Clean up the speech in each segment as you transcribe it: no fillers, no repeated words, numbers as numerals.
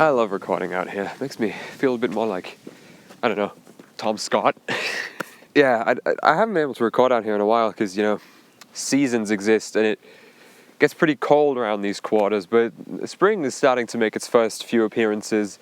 I love recording out here. It makes me feel a bit more like, I don't know, Tom Scott. Yeah, I haven't been able to record out here in a while because, you know, seasons exist and it gets pretty cold around these quarters, but spring is starting to make its first few appearances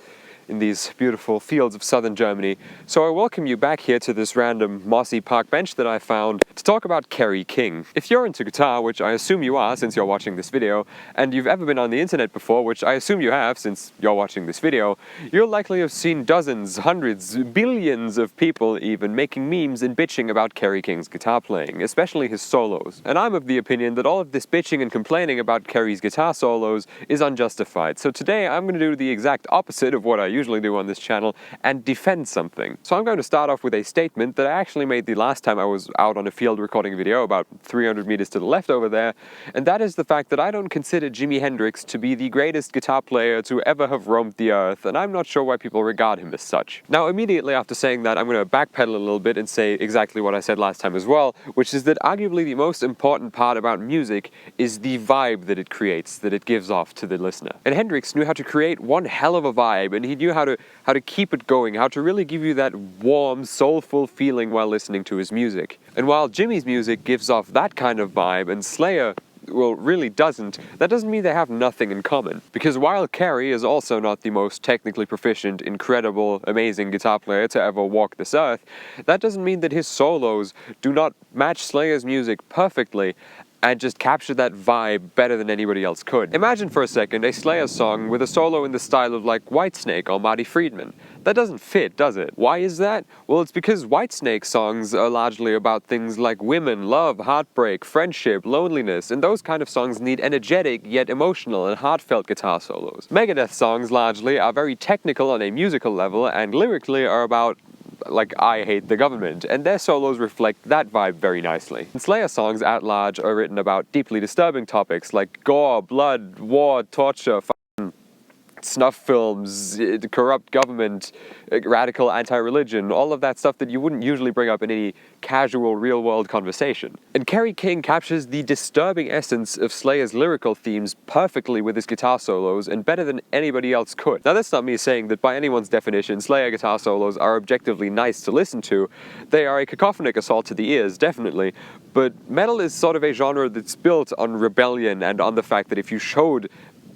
in these beautiful fields of southern Germany. So I welcome you back here to this random mossy park bench that I found to talk about Kerry King. If you're into guitar, which I assume you are since you're watching this video, and you've ever been on the internet before, which I assume you have since you're watching this video, you'll likely have seen dozens, hundreds, billions of people even making memes and bitching about Kerry King's guitar playing, especially his solos. And I'm of the opinion that all of this bitching and complaining about Kerry's guitar solos is unjustified. So today I'm going to do the exact opposite of what I usually do on this channel and defend something. So I'm going to start off with a statement that I actually made the last time I was out on a field recording a video about 300 meters to the left over there, and that is the fact that I don't consider Jimi Hendrix to be the greatest guitar player to ever have roamed the earth, and I'm not sure why people regard him as such. Now immediately after saying that, I'm going to backpedal a little bit and say exactly what I said last time as well, which is that arguably the most important part about music is the vibe that it creates, that it gives off to the listener. And Hendrix knew how to create one hell of a vibe, and he knew how to keep it going, how to really give you that warm, soulful feeling while listening to his music. And while Jimmy's music gives off that kind of vibe, and Slayer, well, really doesn't, that doesn't mean they have nothing in common. Because while Kerry is also not the most technically proficient, incredible, amazing guitar player to ever walk this earth, that doesn't mean that his solos do not match Slayer's music perfectly and just capture that vibe better than anybody else could. Imagine for a second a Slayer song with a solo in the style of like Whitesnake or Marty Friedman. That doesn't fit, does it? Why is that? Well, it's because Whitesnake songs are largely about things like women, love, heartbreak, friendship, loneliness, and those kind of songs need energetic yet emotional and heartfelt guitar solos. Megadeth songs largely are very technical on a musical level and lyrically are about like I hate the government, and their solos reflect that vibe very nicely. And Slayer songs at large are written about deeply disturbing topics like gore, blood, war, torture, snuff films, corrupt government, radical anti-religion, all of that stuff that you wouldn't usually bring up in any casual real-world conversation. And Kerry King captures the disturbing essence of Slayer's lyrical themes perfectly with his guitar solos and better than anybody else could. Now that's not me saying that by anyone's definition Slayer guitar solos are objectively nice to listen to. They are a cacophonic assault to the ears, definitely, but metal is sort of a genre that's built on rebellion and on the fact that if you showed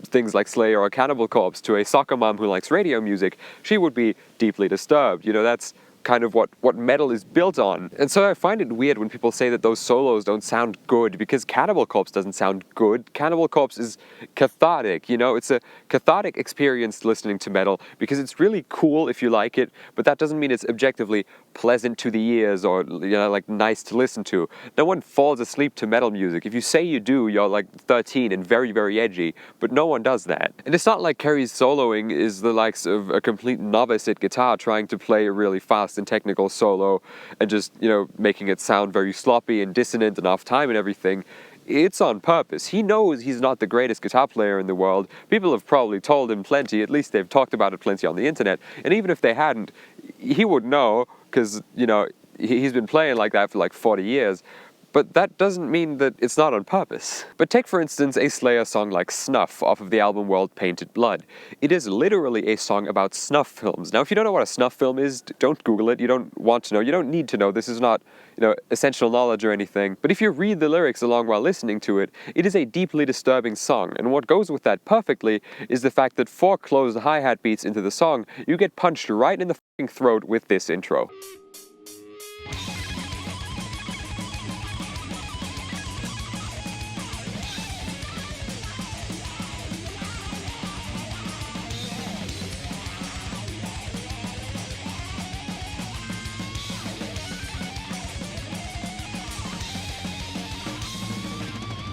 things like Slayer or Cannibal Corpse to a soccer mom who likes radio music, she would be deeply disturbed. You know, that's kind of what metal is built on. And so I find it weird when people say that those solos don't sound good, because Cannibal Corpse doesn't sound good. Cannibal Corpse is cathartic, you know? It's a cathartic experience listening to metal, because it's really cool if you like it, but that doesn't mean it's objectively pleasant to the ears or, you know, like nice to listen to. No one falls asleep to metal music. If you say you do, you're like 13 and very, very edgy, but no one does that. And it's not like Kerry's soloing is the likes of a complete novice at guitar trying to play a really fast and technical solo and just, you know, making it sound very sloppy and dissonant and off time and everything. It's on purpose. He knows he's not the greatest guitar player in the world. People have probably told him plenty, at least they've talked about it plenty on the internet, and even if they hadn't, he would know, because, you know, he's been playing like that for like 40 years. But that doesn't mean that it's not on purpose. But take for instance a Slayer song like Snuff off of the album World Painted Blood. It is literally a song about snuff films. Now if you don't know what a snuff film is, don't Google it. You don't want to know. You don't need to know. This is not, you know, essential knowledge or anything. But if you read the lyrics along while listening to it, it is a deeply disturbing song. And what goes with that perfectly is the fact that 4 closed hi-hat beats into the song, you get punched right in the fucking throat with this intro.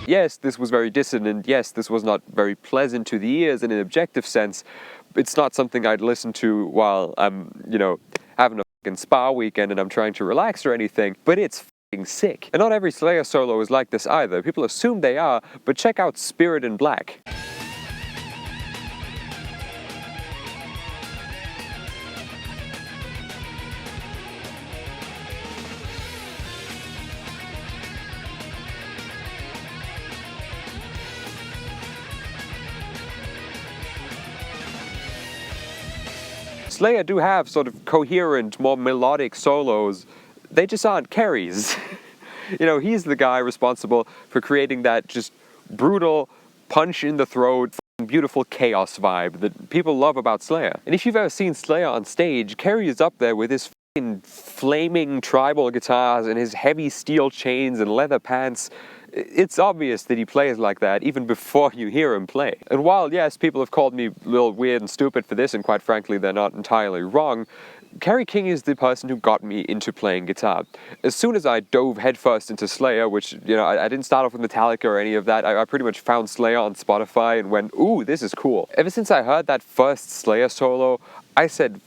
Yes, this was very dissonant. Yes, this was not very pleasant to the ears in an objective sense. It's not something I'd listen to while I'm, you know, having a fucking spa weekend and I'm trying to relax or anything, but it's fucking sick. And not every Slayer solo is like this either. People assume they are, but check out Spirit in Black. Slayer do have sort of coherent, more melodic solos. They just aren't Kerry's. You know, he's the guy responsible for creating that just brutal, punch in the throat, beautiful chaos vibe that people love about Slayer. And if you've ever seen Slayer on stage, Kerry is up there with his flaming tribal guitars and his heavy steel chains and leather pants. It's obvious that he plays like that even before you hear him play. And while, yes, people have called me a little weird and stupid for this, and quite frankly, they're not entirely wrong, Kerry King is the person who got me into playing guitar. As soon as I dove headfirst into Slayer, which, you know, I didn't start off with Metallica or any of that, I pretty much found Slayer on Spotify and went, ooh, this is cool. Ever since I heard that first Slayer solo, I said,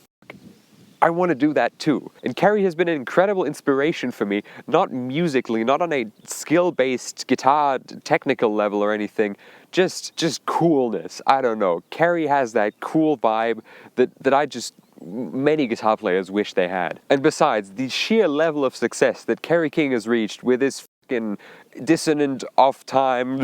I want to do that too. And Kerry has been an incredible inspiration for me, not musically, not on a skill-based guitar technical level or anything, just coolness. I don't know. Kerry has that cool vibe that many guitar players wish they had. And besides, the sheer level of success that Kerry King has reached with his fucking dissonant, off-time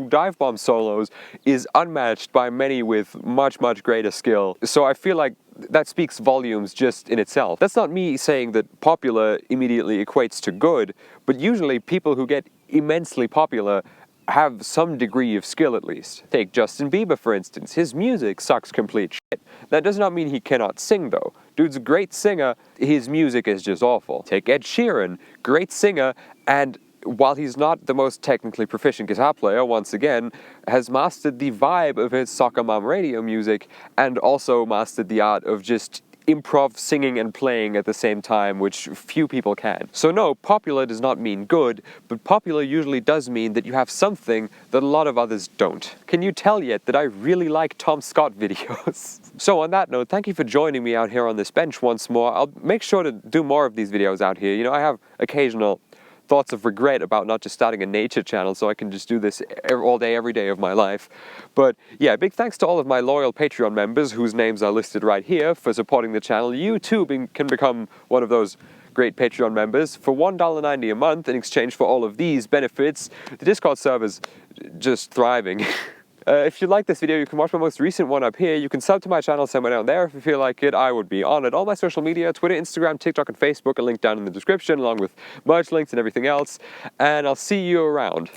dive bomb solos is unmatched by many with much, much greater skill. So I feel like that speaks volumes just in itself. That's not me saying that popular immediately equates to good, but usually people who get immensely popular have some degree of skill at least. Take Justin Bieber for instance. His music sucks complete shit. That does not mean he cannot sing though. Dude's a great singer, his music is just awful. Take Ed Sheeran, great singer, and while he's not the most technically proficient guitar player, once again, has mastered the vibe of his Soccer Mom radio music and also mastered the art of just improv singing and playing at the same time, which few people can. So no, popular does not mean good, but popular usually does mean that you have something that a lot of others don't. Can you tell yet that I really like Tom Scott videos? So on that note, thank you for joining me out here on this bench once more. I'll make sure to do more of these videos out here. You know, I have occasional thoughts of regret about not just starting a nature channel so I can just do this all day, every day of my life. But yeah, big thanks to all of my loyal Patreon members whose names are listed right here for supporting the channel. You too can become one of those great Patreon members for $1.90 a month in exchange for all of these benefits. The Discord server's just thriving. If you like this video, you can watch my most recent one up here. You can sub to my channel somewhere down there if you feel like it. I would be honored. All my social media, Twitter, Instagram, TikTok, and Facebook are linked down in the description, along with merch links and everything else. And I'll see you around.